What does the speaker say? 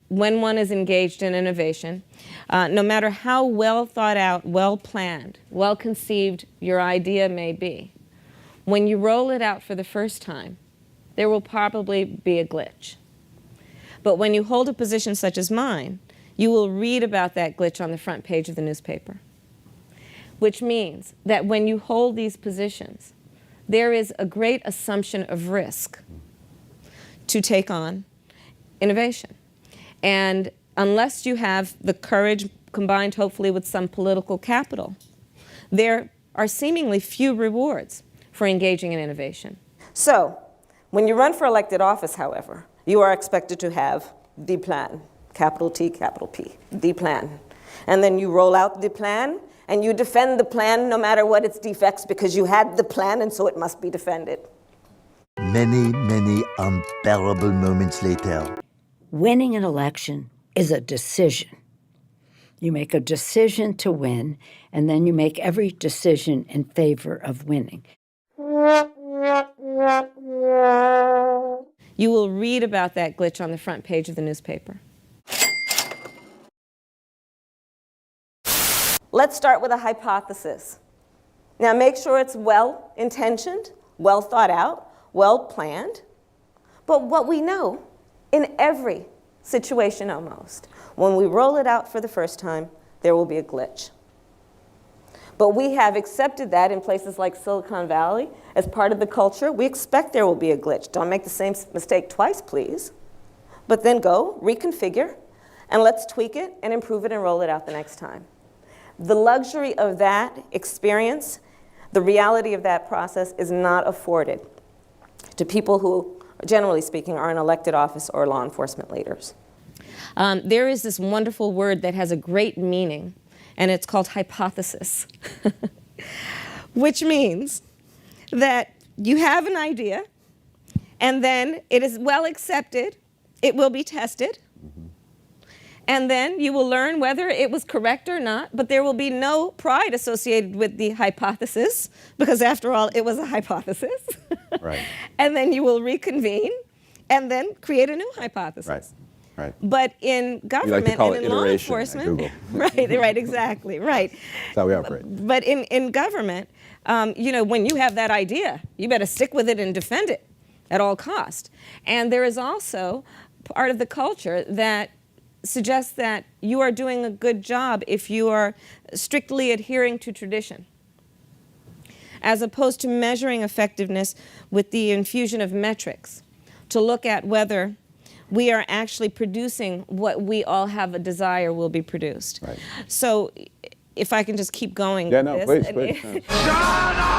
when one is engaged in innovation, no matter how well thought out, well planned, well conceived your idea may be, when you roll it out for the first time, there will probably be a glitch. But when you hold a position such as mine, you will read about that glitch on the front page of the newspaper. Which means that when you hold these positions, there is a great assumption of risk to take on innovation. And unless you have the courage, combined hopefully with some political capital, there are seemingly few rewards for engaging in innovation. So, when you run for elected office, however, you are expected to have the plan, capital T, capital P, the plan. And then you roll out the plan, and you defend the plan no matter what its defects, because you had the plan and so it must be defended. Many, many unbearable moments later. Winning an election is a decision. You make a decision to win, and then you make every decision in favor of winning. You will read about that glitch on the front page of the newspaper. Let's start with a hypothesis. Now make sure it's well-intentioned, well thought out, well planned. But what we know in every situation almost, when we roll it out for the first time, there will be a glitch. But we have accepted that in places like Silicon Valley as part of the culture. We expect there will be a glitch. Don't make the same mistake twice, please. But then go, reconfigure, and let's tweak it and improve it and roll it out the next time. The luxury of that experience, the reality of that process, is not afforded to people who, generally speaking, are in elected office or law enforcement leaders. There is this wonderful word that has a great meaning, and it's called hypothesis, which means that you have an idea, and then it is well accepted, it will be tested, and then you will learn whether it was correct or not, but there will be no pride associated with the hypothesis, because after all, it was a hypothesis. Right. And then you will reconvene and then create a new hypothesis. Right. Right. But in government and in law enforcement, right, exactly, right. That's how we operate. But in government, you know, when you have that idea, you better stick with it and defend it at all cost. And there is also part of the culture that suggests that you are doing a good job if you are strictly adhering to tradition, as opposed to measuring effectiveness with the infusion of metrics to look at whether we are actually producing what we all have a desire will be produced. Right. So if I can just keep going Yeah, with no, this. please. Shut up!